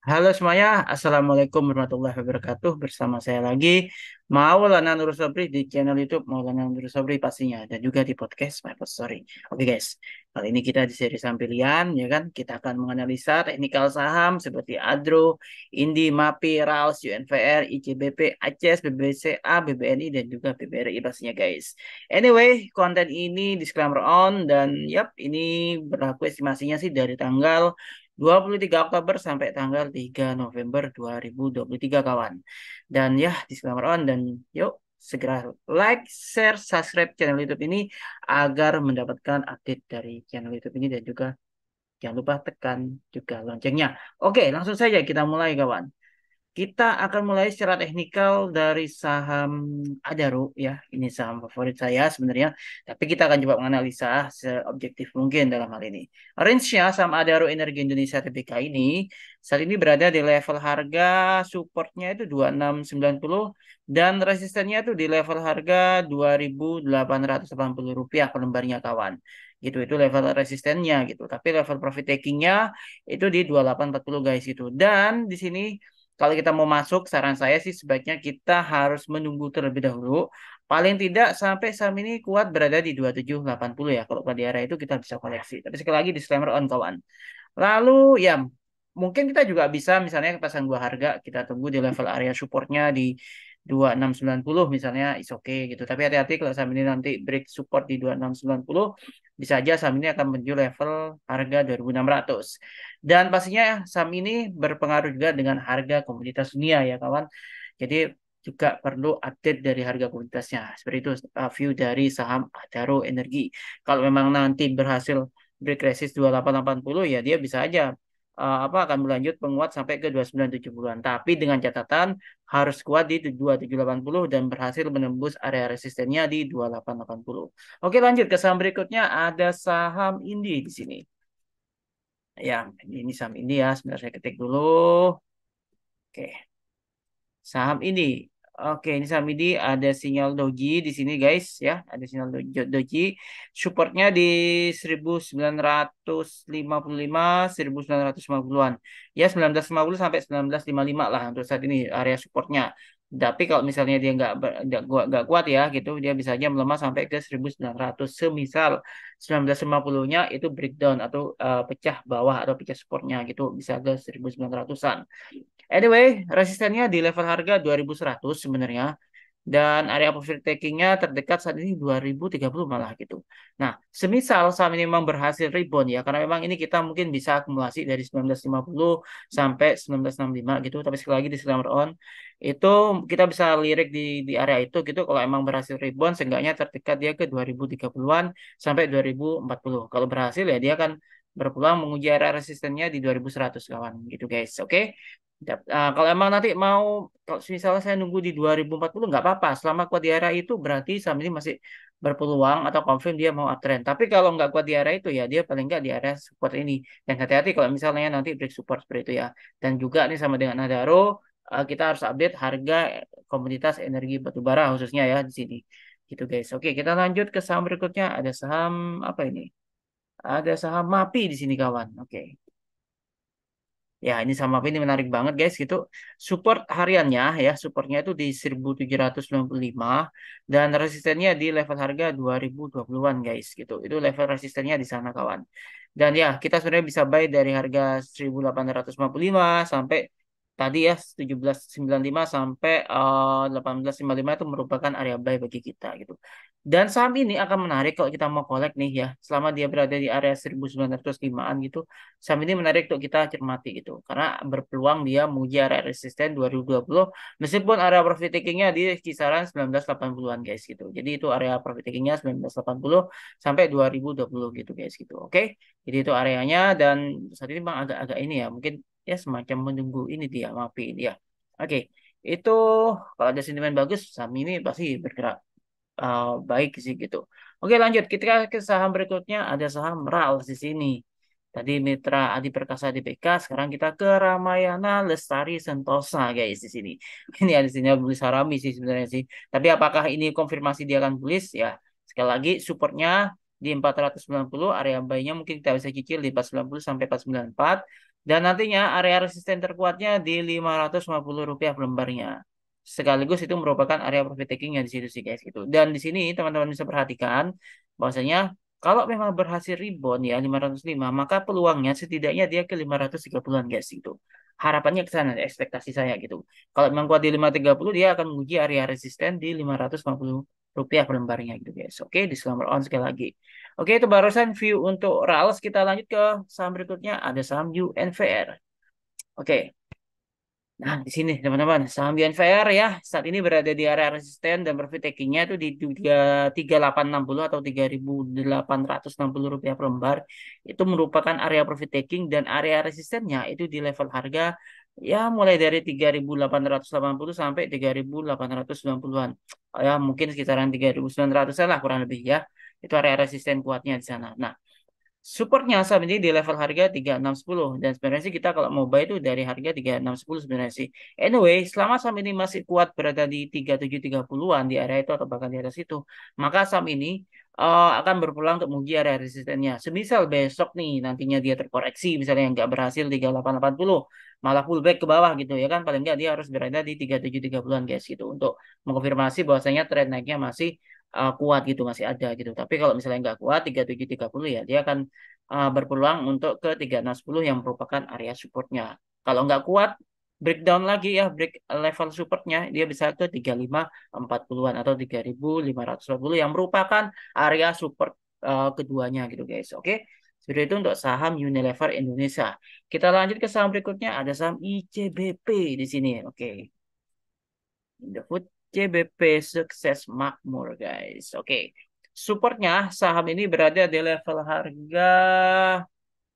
Halo semuanya, Assalamualaikum warahmatullahi wabarakatuh. Bersama saya lagi Maulana Nur Sobri di channel YouTube Maulana Nur Sobri pastinya dan juga di podcast My First Story. Oke guys, kali ini kita di seri saham pilihan ya kan. Kita akan menganalisa teknikal saham seperti Adro, Indi, MAPI, RALS, UNVR, ICBP, ACES, BBCA, BBNI dan juga BBRI pastinya guys. Anyway, konten ini disclaimer on dan ini berlaku estimasinya sih dari tanggal 23 Oktober sampai tanggal 3 November 2023 kawan. Dan ya, disclaimer on dan yuk segera like, share, subscribe channel YouTube ini agar mendapatkan update dari channel YouTube ini dan juga jangan lupa tekan juga loncengnya. Oke, langsung saja kita mulai kawan. Kita akan mulai secara teknikal dari saham Adaro ya. Ini saham favorit saya sebenarnya. Tapi kita akan coba menganalisa seobjektif mungkin dalam hal ini. Range-nya saham Adaro Energi Indonesia Tbk ini saat ini berada di level harga supportnya itu 2690 dan resistennya itu di level harga Rp2.880 per lembarnya kawan. Gitu itu level resistennya gitu. Tapi level profit takingnya itu di 2840 guys itu. Dan di sini kalau kita mau masuk, saran saya sih sebaiknya kita harus menunggu terlebih dahulu. Paling tidak sampai saham ini kuat berada di 2780 ya. Kalau pada area itu kita bisa koleksi. Tapi sekali lagi disclaimer on kawan. Lalu ya mungkin kita juga bisa misalnya pasang dua harga. Kita tunggu di level area supportnya di 2690 misalnya is okay gitu. Tapi hati-hati kalau saham ini nanti break support di 2690 bisa aja saham ini akan menuju level harga 2600. Dan pastinya saham ini berpengaruh juga dengan harga komoditas dunia ya kawan. Jadi juga perlu update dari harga komoditasnya. Seperti itu view dari saham Adaro Energi. Kalau memang nanti berhasil break resist 2880 ya dia bisa aja akan berlanjut penguat sampai ke 2970-an. Tapi dengan catatan harus kuat di 2780 dan berhasil menembus area resistennya di 2880. Oke, lanjut ke saham berikutnya ada saham Indi di sini. Ya, ini saham Indi ya. Sebentar saya ketik dulu. Oke, saham ini. Oke, ini saham ini ada sinyal doji di sini guys ya. Ada sinyal doji. Supportnya di 1955, 1950-an. Ya, 1950 sampai 1955 lah untuk saat ini area supportnya. Tapi kalau misalnya dia nggak kuat ya gitu, dia bisa aja melemah sampai ke 1900. Semisal 1950-nya itu breakdown atau pecah bawah atau pecah supportnya gitu bisa ke 1900-an. Anyway, resistennya di level harga 2100 sebenarnya. Dan area profit takingnya terdekat saat ini 2030 malah gitu. Nah, semisal saham ini memang berhasil rebound ya, karena memang ini kita mungkin bisa akumulasi dari 1950 sampai 1965 gitu. Tapi sekali lagi di disclaimer on, itu kita bisa lirik di area itu gitu. Kalau emang berhasil rebound, seenggaknya terdekat dia ke 2030-an sampai 2040. Kalau berhasil ya dia akan berpeluang menguji area resistennya di 2100 kawan gitu guys. Oke. Kalau emang nanti mau, kalau misalnya saya nunggu di 2040 nggak apa-apa. Selama kuat di area itu berarti saham ini masih berpeluang atau confirm dia mau uptrend. Tapi kalau nggak kuat di area itu ya dia paling nggak di area support ini. Dan hati-hati kalau misalnya nanti break support seperti itu ya. Dan juga nih sama dengan Adaro, kita harus update harga komoditas energi batubara khususnya ya di sini. Gitu guys. Oke, kita lanjut ke saham berikutnya. Ada saham apa ini? Ada saham MAPI di sini kawan. Oke. Ya, ini sama ini menarik banget guys gitu. Support hariannya ya, supportnya itu di 1795 dan resistennya di level harga 2020-an guys gitu. Itu level resistennya di sana kawan. Dan ya, kita sebenarnya bisa buy dari harga 1855 sampai tadi ya 1795 sampai 1855 itu merupakan area buy bagi kita gitu. Dan saham ini akan menarik kalau kita mau collect nih ya. Selama dia berada di area 1905-an gitu, saham ini menarik untuk kita cermati gitu. Karena berpeluang dia menguji area resisten 2020 meskipun area profit takingnya di kisaran 1980-an guys gitu. Jadi itu area profit takingnya 1980 sampai 2020 gitu guys gitu. Oke. Jadi itu areanya dan saat ini bang agak-agak ini ya mungkin ya semacam menunggu ini dia maafin ya. Oke. Itu kalau ada sentimen bagus saham ini pasti bergerak baik sih gitu. Oke lanjut kita ke saham berikutnya ada saham RALS di sini. Tadi Mitra Adi Perkasa DPK, sekarang kita ke Ramayana Lestari Sentosa guys di sini. Ini ada sini bullish harami sih sebenarnya sih. Tapi apakah ini konfirmasi dia akan bullish ya? Sekali lagi supportnya di 490, area buy-nya mungkin kita bisa cicil di 490 sampai 494. Dan nantinya area resisten terkuatnya di Rp550 per lembarnya. Sekaligus itu merupakan area profit takingnya di situ sih guys gitu. Dan di sini teman-teman bisa perhatikan bahwasanya kalau memang berhasil rebound ya 505, maka peluangnya setidaknya dia ke 530-an guys itu. Harapannya ke sana, ekspektasi saya gitu. Kalau memang kuat di 530, dia akan menguji area resisten di Rp550 per lembarnya gitu guys. Oke, disclaimer on sekali lagi. Oke, itu barusan view untuk RALS. Kita lanjut ke saham berikutnya. Ada saham UNVR. Oke, nah di sini teman-teman, saham UNVR ya saat ini berada di area resisten dan profit takingnya itu di 3860 atau Rp3.860 per lembar. Itu merupakan area profit taking dan area resistennya itu di level harga ya mulai dari 3.880 sampai 3.890-an. Ya mungkin sekitaran 3.900 lah kurang lebih ya. Itu area resisten kuatnya di sana. Nah, supportnya saat ini di level harga 3610 dan sebenarnya sih kita kalau mau buy itu dari harga 3610 sebenarnya sih. Anyway, selama saham ini masih kuat berada di 3730-an di area itu atau bahkan di atas itu, maka saham ini akan berpeluang untuk menguji area resistennya. Semisal besok nih nantinya dia terkoreksi misalnya yang nggak berhasil 3880 malah pullback ke bawah gitu ya kan paling nggak dia harus berada di 3730-an guys gitu untuk mengkonfirmasi bahwasanya tren naiknya masih kuat gitu masih ada gitu. Tapi kalau misalnya nggak kuat 3730 ya dia akan berpeluang untuk ke 3610 yang merupakan area supportnya. Kalau nggak kuat breakdown lagi ya break level supportnya dia bisa ke 3540-an atau 3540 yang merupakan area support keduanya gitu guys. Oke. Seperti itu untuk saham Unilever Indonesia. Kita lanjut ke saham berikutnya ada saham ICBP di sini. Oke. Indofood CBP Sukses Makmur guys. Oke. Supportnya saham ini berada di level harga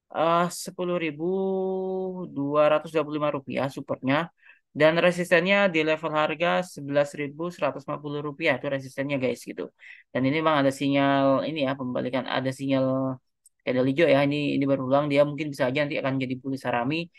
Rp10.225 supportnya dan resistennya di level harga Rp11.150 itu resistennya guys gitu. Dan ini memang ada sinyal ini ya pembalikan ada sinyal candle hijau ya ini berulang dia mungkin bisa aja nanti akan jadi bullish harami.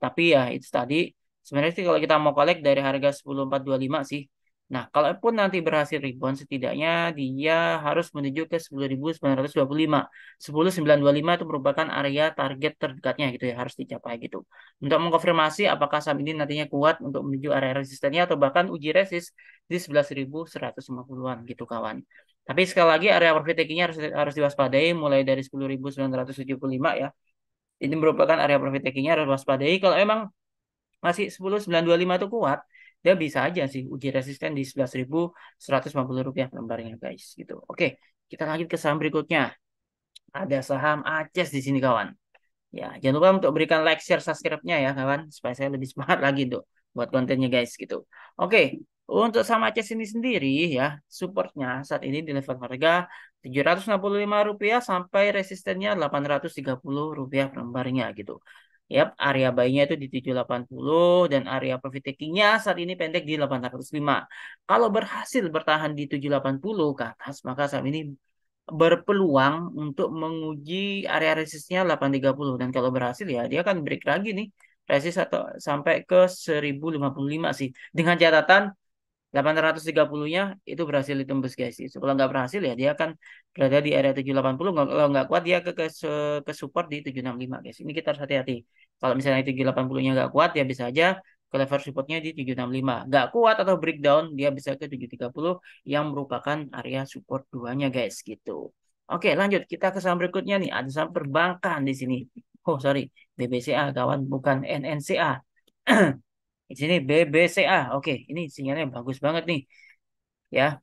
Tapi ya itu tadi sebenarnya sih kalau kita mau collect dari harga 10.425 sih. Nah, kalaupun nanti berhasil rebound setidaknya dia harus menuju ke 10.925. 10.925 itu merupakan area target terdekatnya gitu ya harus dicapai gitu. Untuk mengkonfirmasi apakah saham ini nantinya kuat untuk menuju area resistennya atau bahkan uji resist di 11.150-an gitu kawan. Tapi sekali lagi area profit taking-nya harus diwaspadai mulai dari 10.975 ya. Ini merupakan area profit taking-nya harus waspadai. Kalau emang masih 10.925 itu kuat, dia bisa aja sih uji resisten di Rp11.150 per lembarnya guys gitu. Oke, kita lanjut ke saham berikutnya. Ada saham ACES di sini kawan. Ya, jangan lupa untuk berikan like, share, subscribe-nya ya kawan, supaya saya lebih semangat lagi untuk buat kontennya guys gitu. Oke, untuk saham ACES ini sendiri ya, supportnya saat ini di level harga Rp765 sampai resistennya Rp830 per lembarnya gitu. Yap, area buy-nya itu di 780 dan area profit taking-nya saat ini pendek di 805. Kalau berhasil bertahan di 780 ke atas, maka saham ini berpeluang untuk menguji area resistnya 830 dan kalau berhasil ya dia akan break lagi nih resist atau sampai ke 1055 sih dengan catatan 830-nya itu berhasil ditembus guys. Kalau nggak berhasil ya dia akan berada di area 780. Kalau nggak kuat dia ke support di 765 guys. Ini kita harus hati-hati. Kalau misalnya 780-nya nggak kuat ya bisa aja ke level supportnya di 765. Nggak kuat atau breakdown dia bisa ke 730 yang merupakan area support duanya guys gitu. Oke lanjut kita ke saham berikutnya nih. Ada saham perbankan di sini. Oh sorry BBCA kawan bukan NNCA. Di sini BBCA. Oke, ini sinyalnya bagus banget nih. Ya,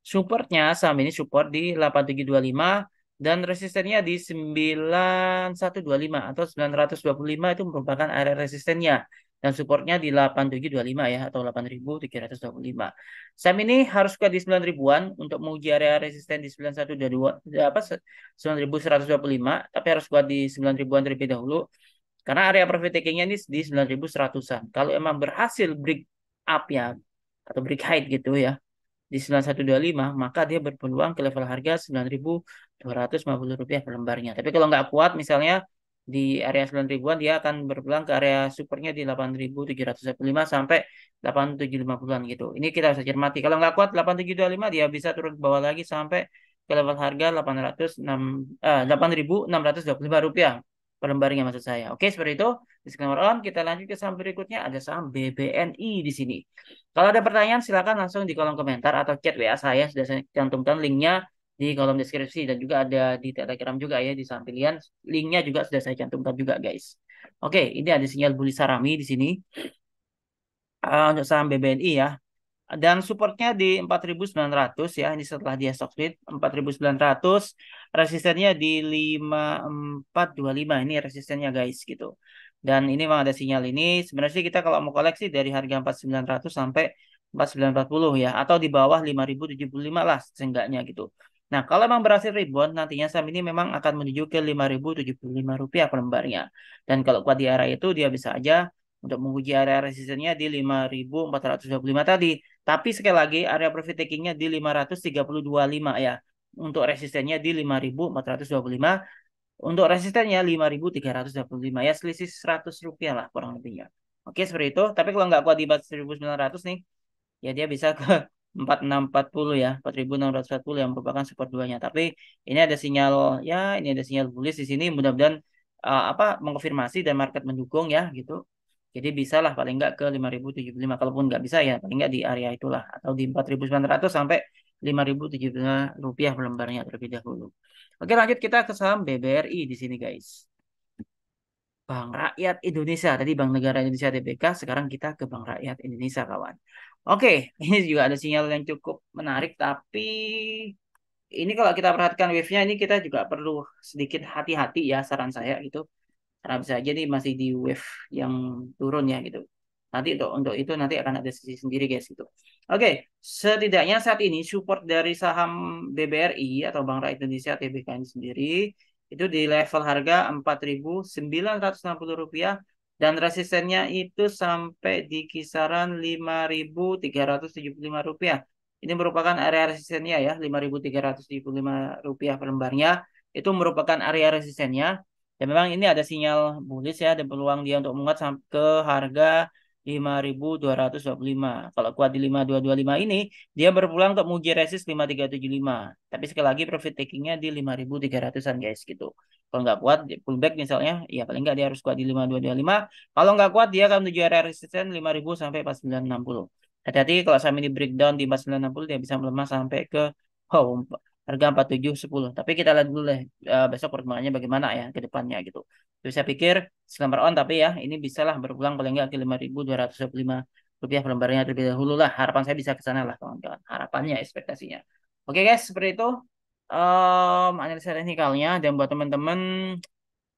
supportnya saham ini support di 8725 dan resistennya di 9125 atau 925 itu merupakan area resistennya. Dan supportnya di 8725 ya atau 8325. Saham ini harus ke di 9000-an untuk menguji area resisten di 9122 apa 9125 tapi harus kuat di 9000-an terlebih dahulu. Karena area profit taking-nya ini di 9.100-an. Kalau emang berhasil break up ya, atau break height gitu ya, di 9125, maka dia berpeluang ke level harga Rp9.250 per lembarnya. Tapi kalau nggak kuat, misalnya di area 9.000-an, dia akan berpeluang ke area supernya di 8.725 sampai 8.750-an gitu. Ini kita harus cermati. Kalau nggak kuat 8.725, dia bisa turun ke bawah lagi sampai ke level harga 8.625 rupiah per lembarnya maksud saya. Oke, seperti itu. Disclaimer on, kita lanjut ke saham berikutnya. Ada saham BBNI di sini. Kalau ada pertanyaan, silakan langsung di kolom komentar atau chat WA saya. Sudah saya cantumkan linknya di kolom deskripsi. Dan juga ada di Telegram juga ya, di saham pilihan. Linknya juga sudah saya cantumkan juga, guys. Oke, ini ada sinyal Buli Sarami di sini. Untuk saham BBNI ya. Dan supportnya di 4.900 ya. Ini setelah dia stock split 4.900, resistennya di 5425. Ini resistennya guys gitu. Dan ini memang ada sinyal ini. Sebenarnya sih kita kalau mau koleksi dari harga 4.900 sampai 4.940 ya, atau di bawah 5.075 lah seenggaknya gitu. Nah, kalau memang berhasil rebound, nantinya saham ini memang akan menuju ke 5.075 rupiah per lembarnya. Dan kalau kuat di area itu, dia bisa aja untuk menguji area resistennya di 5.425 tadi. Tapi sekali lagi area profit takingnya di 532.5 ya. Untuk resistennya di 5.425. Untuk resistennya 5.325 ya. Selisih 100 rupiah lah kurang lebihnya. Oke seperti itu. Tapi kalau nggak kuat di 1.900 nih, ya dia bisa ke 4.640 ya. 4.640 yang merupakan support duanya. Tapi ini ada sinyal ya, ini ada sinyal bullish di sini. Mudah-mudahan apa mengkonfirmasi dan market mendukung ya gitu. Jadi bisa lah paling nggak ke 5.075. Kalaupun nggak bisa ya paling nggak di area itulah. Atau di 4.900 sampai 5.075 rupiah per lembarnya terlebih dahulu. Oke lanjut kita ke saham BBRI di sini guys. Bank Rakyat Indonesia. Tadi Bank Negara Indonesia TBK. Sekarang kita ke Bank Rakyat Indonesia kawan. Oke, ini juga ada sinyal yang cukup menarik. Tapi ini kalau kita perhatikan wave-nya ini kita juga perlu sedikit hati-hati ya saran saya gitu. Karena bisa aja nih masih di wave yang turun ya gitu. Nanti untuk itu nanti akan ada sisi sendiri guys gitu. Oke, setidaknya saat ini support dari saham BBRI atau Bank Rakyat Indonesia TBK ini sendiri itu di level harga Rp4.960 dan resistennya itu sampai di kisaran Rp5.375. Ini merupakan area resistennya ya, Rp5.375 per lembarnya. Itu merupakan area resistennya. Dan memang ini ada sinyal bullish ya, ada peluang dia untuk menguat sampai ke harga 5.225. Kalau kuat di 5.225 ini, dia berpulang untuk menguji resist 5.375. Tapi sekali lagi profit takingnya di 5.300-an guys gitu. Kalau nggak kuat, pullback misalnya, ya paling nggak dia harus kuat di 5.225. Kalau nggak kuat, dia akan menuju area resisten 5.000 sampai 4.960. Hati-hati kalau saham ini breakdown di 4.960, dia bisa melemah sampai ke oh, harga 4710. Tapi kita lihat dulu deh besok perkembangannya bagaimana ya ke depannya gitu. Jadi saya pikir selamar on tapi ya ini bisalah berpulang paling nggak ke 5.225 rupiah per lembarnya terlebih dahulu lah. Harapan saya bisa ke sana lah kawan-kawan. Harapannya, ekspektasinya. Oke guys, seperti itu analisa teknikalnya dan buat teman-teman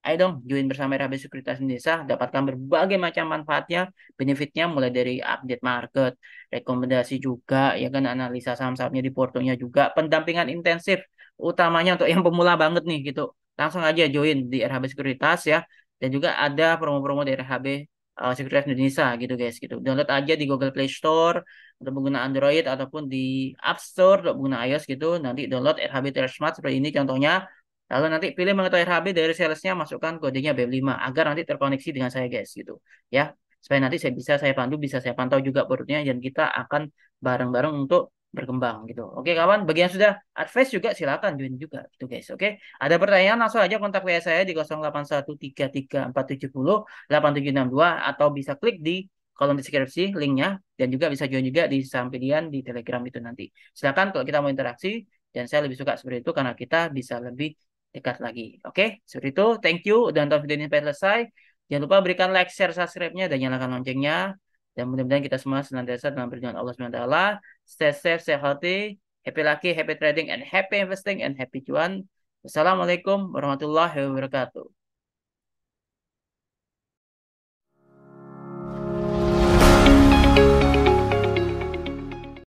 ayo dong join bersama RHB Sekuritas Indonesia, dapatkan berbagai macam manfaatnya, benefitnya mulai dari update market, rekomendasi juga, ya kan analisa saham-sahamnya di portonya juga, pendampingan intensif, utamanya untuk yang pemula banget nih gitu. Langsung aja join di RHB Sekuritas ya, dan juga ada promo-promo dari RHB Sekuritas Indonesia gitu guys gitu. Download aja di Google Play Store untuk pengguna Android ataupun di App Store untuk pengguna iOS gitu. Nanti download RHB Trader Smart seperti ini contohnya. Lalu nanti pilih mengetahui RHB dari salesnya, masukkan kodenya BM5 agar nanti terkoneksi dengan saya guys gitu. Ya, supaya nanti saya pandu, bisa saya pantau juga produknya dan kita akan bareng-bareng untuk berkembang gitu. Oke kawan, bagi yang sudah advice juga silakan join juga gitu guys. Oke, ada pertanyaan langsung aja kontak WA saya di 081334708762 atau bisa klik di kolom deskripsi linknya dan juga bisa join juga di saham pilihan di Telegram itu nanti. Silakan kalau kita mau interaksi dan saya lebih suka seperti itu karena kita bisa lebih dekat lagi. Oke, seperti itu. Thank you. Dan nonton video ini sampai selesai. Jangan lupa berikan like, share, subscribe-nya, dan nyalakan loncengnya. Dan mudah-mudahan kita semua senantiasa dalam perlindungan Allah SWT. Stay safe, stay healthy, happy lucky, happy trading, and happy investing, and happy cuan. Wassalamualaikum warahmatullahi wabarakatuh.